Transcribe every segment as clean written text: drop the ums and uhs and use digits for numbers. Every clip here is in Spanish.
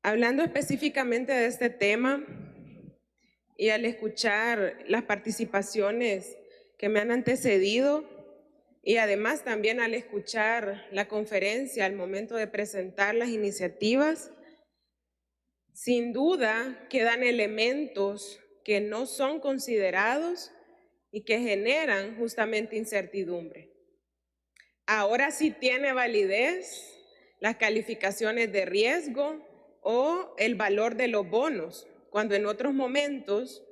Hablando específicamente de este tema y al escuchar las participaciones que me han antecedido y además también al escuchar la conferencia al momento de presentar las iniciativas, sin duda quedan elementos que no son considerados y que generan justamente incertidumbre. Ahora sí tiene validez las calificaciones de riesgo o el valor de los bonos, cuando en otros momentos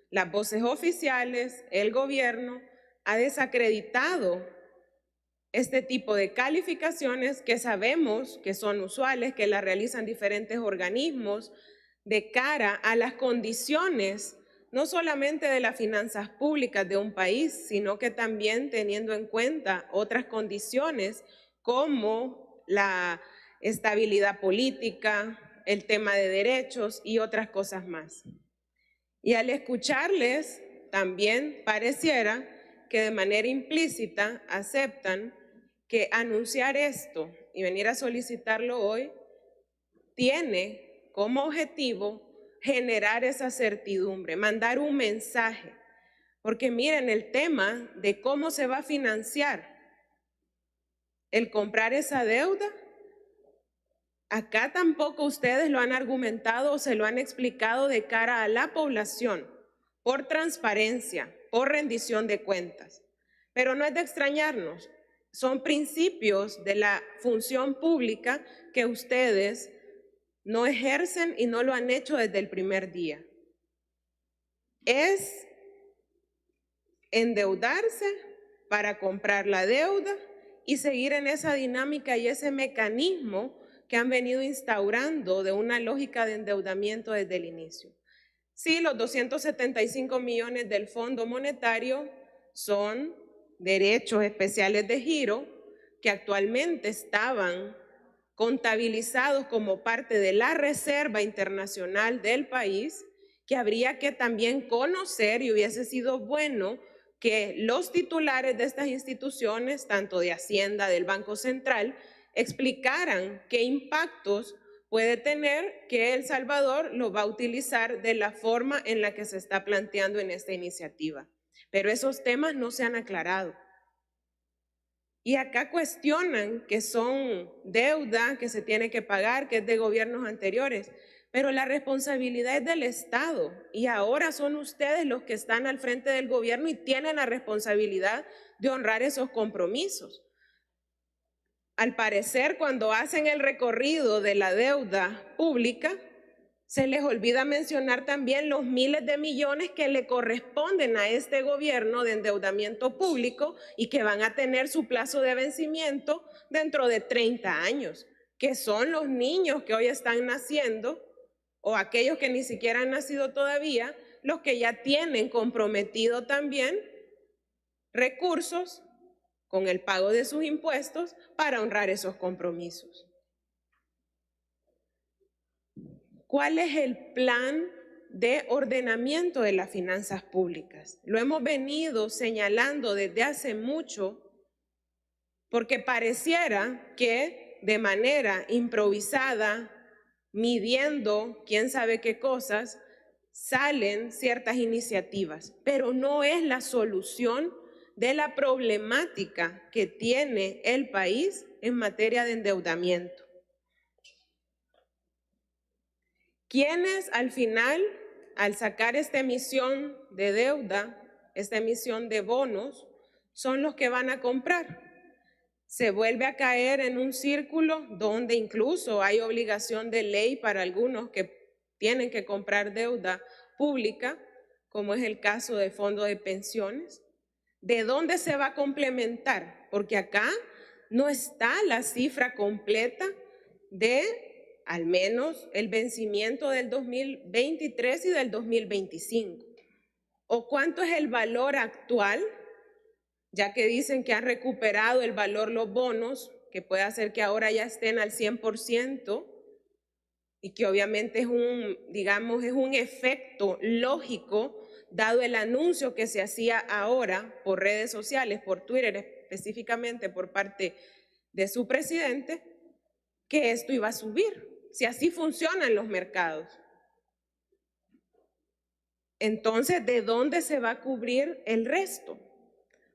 las voces oficiales, el gobierno, ha desacreditado este tipo de calificaciones que sabemos que son usuales, que las realizan diferentes organismos de cara a las condiciones no solamente de las finanzas públicas de un país, sino que también teniendo en cuenta otras condiciones como la estabilidad política, el tema de derechos y otras cosas más. Y al escucharles, también pareciera que de manera implícita aceptan que anunciar esto y venir a solicitarlo hoy tiene como objetivo generar esa certidumbre, mandar un mensaje. Porque miren, el tema de cómo se va a financiar el comprar esa deuda, acá tampoco ustedes lo han argumentado o se lo han explicado de cara a la población, por transparencia, por rendición de cuentas. Pero no es de extrañarnos, son principios de la función pública que ustedes no ejercen y no lo han hecho desde el primer día. Es endeudarse para comprar la deuda y seguir en esa dinámica y ese mecanismo que han venido instaurando de una lógica de endeudamiento desde el inicio. Sí, los 275 millones del Fondo Monetario son derechos especiales de giro que actualmente estaban contabilizados como parte de la reserva internacional del país, que habría que también conocer, y hubiese sido bueno que los titulares de estas instituciones, tanto de Hacienda, del Banco Central, explicaran qué impactos puede tener que El Salvador lo va a utilizar de la forma en la que se está planteando en esta iniciativa. Pero esos temas no se han aclarado. Y acá cuestionan que son deuda que se tiene que pagar, que es de gobiernos anteriores, pero la responsabilidad es del Estado y ahora son ustedes los que están al frente del gobierno y tienen la responsabilidad de honrar esos compromisos. Al parecer, cuando hacen el recorrido de la deuda pública, se les olvida mencionar también los miles de millones que le corresponden a este gobierno de endeudamiento público y que van a tener su plazo de vencimiento dentro de 30 años, que son los niños que hoy están naciendo o aquellos que ni siquiera han nacido todavía, los que ya tienen comprometido también recursos con el pago de sus impuestos para honrar esos compromisos. ¿Cuál es el plan de ordenamiento de las finanzas públicas? Lo hemos venido señalando desde hace mucho porque pareciera que de manera improvisada, midiendo quién sabe qué cosas, salen ciertas iniciativas, pero no es la solución de la problemática que tiene el país en materia de endeudamiento. ¿Quiénes al final, al sacar esta emisión de deuda, esta emisión de bonos, son los que van a comprar? Se vuelve a caer en un círculo donde incluso hay obligación de ley para algunos que tienen que comprar deuda pública, como es el caso del fondo de pensiones. ¿De dónde se va a complementar? Porque acá no está la cifra completa de al menos el vencimiento del 2023 y del 2025. ¿O cuánto es el valor actual? Ya que dicen que han recuperado el valor los bonos, que puede hacer que ahora ya estén al 100% y que obviamente es un efecto lógico dado el anuncio que se hacía ahora por redes sociales, por Twitter específicamente por parte de su presidente, que esto iba a subir. si así funcionan los mercados. Entonces, ¿de dónde se va a cubrir el resto?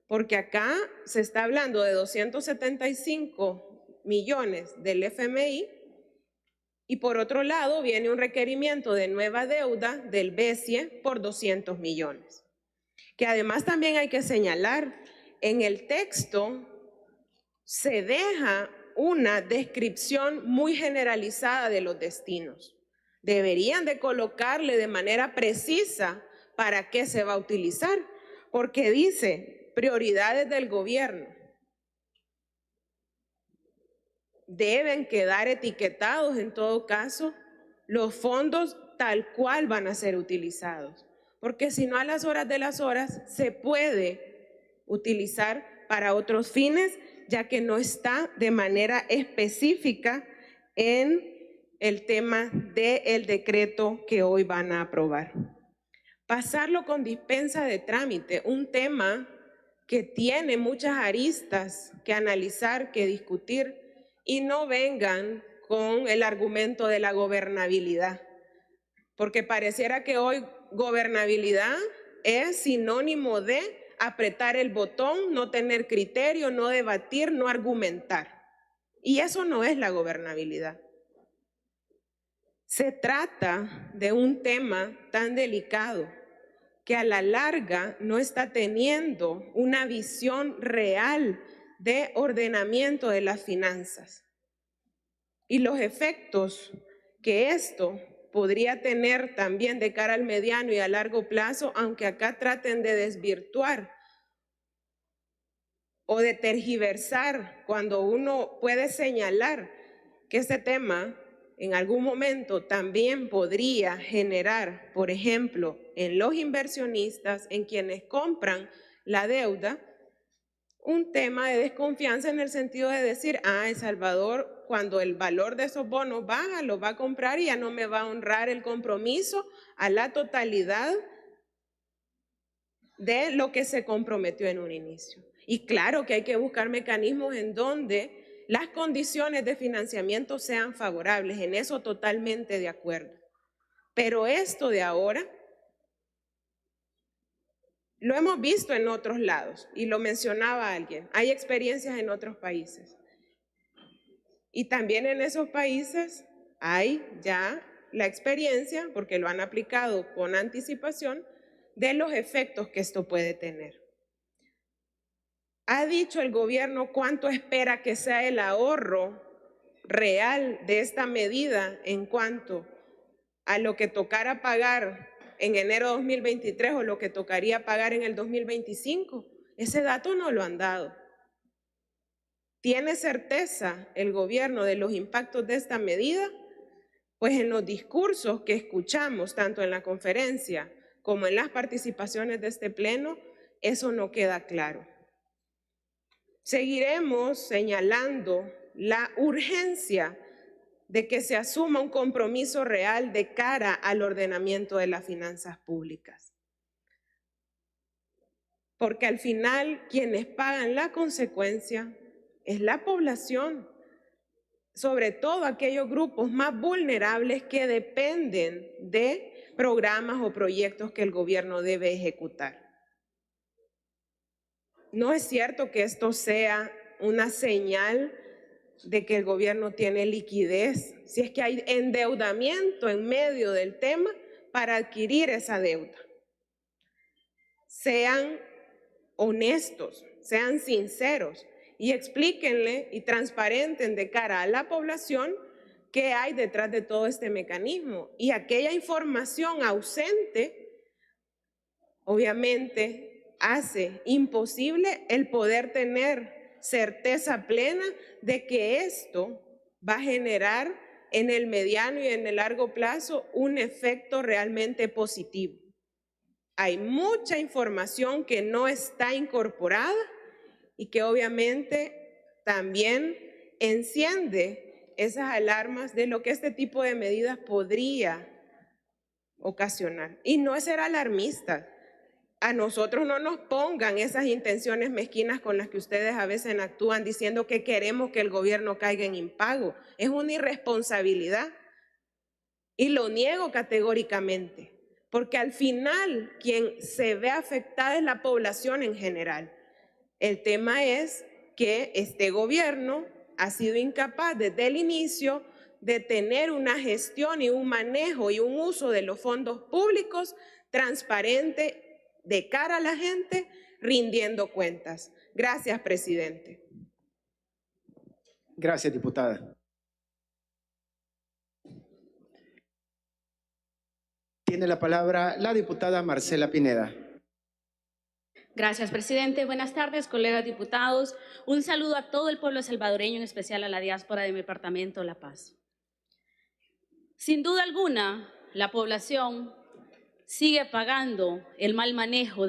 Porque acá se está hablando de 275 millones del FMI y por otro lado viene un requerimiento de nueva deuda del BESIE por 200 millones. Que además también hay que señalar, en el texto se deja una descripción muy generalizada de los destinos. Deberían de colocarle de manera precisa para qué se va a utilizar, porque dice prioridades del gobierno. Deben quedar etiquetados en todo caso los fondos tal cual van a ser utilizados, porque si no a las horas de las horas se puede utilizar para otros fines, ya que no está de manera específica en el tema del decreto que hoy van a aprobar. Pasarlo con dispensa de trámite, un tema que tiene muchas aristas que analizar, que discutir, y no vengan con el argumento de la gobernabilidad, porque pareciera que hoy gobernabilidad es sinónimo de apretar el botón, no tener criterio, no debatir, no argumentar. Y eso no es la gobernabilidad. Se trata de un tema tan delicado que a la larga no está teniendo una visión real de ordenamiento de las finanzas. Y los efectos que esto podría tener también de cara al mediano y a largo plazo, aunque acá traten de desvirtuar o de tergiversar cuando uno puede señalar que este tema en algún momento también podría generar, por ejemplo, en los inversionistas, en quienes compran la deuda, un tema de desconfianza en el sentido de decir, El Salvador, cuando el valor de esos bonos baja, los va a comprar y ya no me va a honrar el compromiso a la totalidad de lo que se comprometió en un inicio. Y claro que hay que buscar mecanismos en donde las condiciones de financiamiento sean favorables, en eso totalmente de acuerdo. Pero esto de ahora lo hemos visto en otros lados y lo mencionaba alguien, hay experiencias en otros países. Y también en esos países hay ya la experiencia, porque lo han aplicado con anticipación, de los efectos que esto puede tener. ¿Ha dicho el gobierno cuánto espera que sea el ahorro real de esta medida en cuanto a lo que tocara pagar en enero de 2023 o lo que tocaría pagar en el 2025? Ese dato no lo han dado. ¿Tiene certeza el gobierno de los impactos de esta medida? Pues en los discursos que escuchamos, tanto en la conferencia como en las participaciones de este pleno, eso no queda claro. Seguiremos señalando la urgencia de que se asuma un compromiso real de cara al ordenamiento de las finanzas públicas. Porque al final quienes pagan la consecuencia es la población, sobre todo aquellos grupos más vulnerables que dependen de programas o proyectos que el gobierno debe ejecutar. No es cierto que esto sea una señal de que el gobierno tiene liquidez, si es que hay endeudamiento en medio del tema para adquirir esa deuda. Sean honestos, sean sinceros y explíquenle y transparenten de cara a la población qué hay detrás de todo este mecanismo. Y aquella información ausente, obviamente, hace imposible el poder tener certeza plena de que esto va a generar en el mediano y en el largo plazo un efecto realmente positivo. Hay mucha información que no está incorporada y que obviamente también enciende esas alarmas de lo que este tipo de medidas podría ocasionar. Y no es ser alarmista. A nosotros no nos pongan esas intenciones mezquinas con las que ustedes a veces actúan diciendo que queremos que el gobierno caiga en impago. Es una irresponsabilidad, Y lo niego categóricamente, porque al final quien se ve afectada es la población en general. El tema es que este gobierno ha sido incapaz desde el inicio de tener una gestión y un manejo y un uso de los fondos públicos transparente de cara a la gente, rindiendo cuentas. Gracias, presidente. Gracias, diputada. Tiene la palabra la diputada Marcela Pineda. Gracias, presidente. Buenas tardes, colegas diputados. Un saludo a todo el pueblo salvadoreño, en especial a la diáspora de mi departamento, La Paz. Sin duda alguna, la población sigue pagando el mal manejo de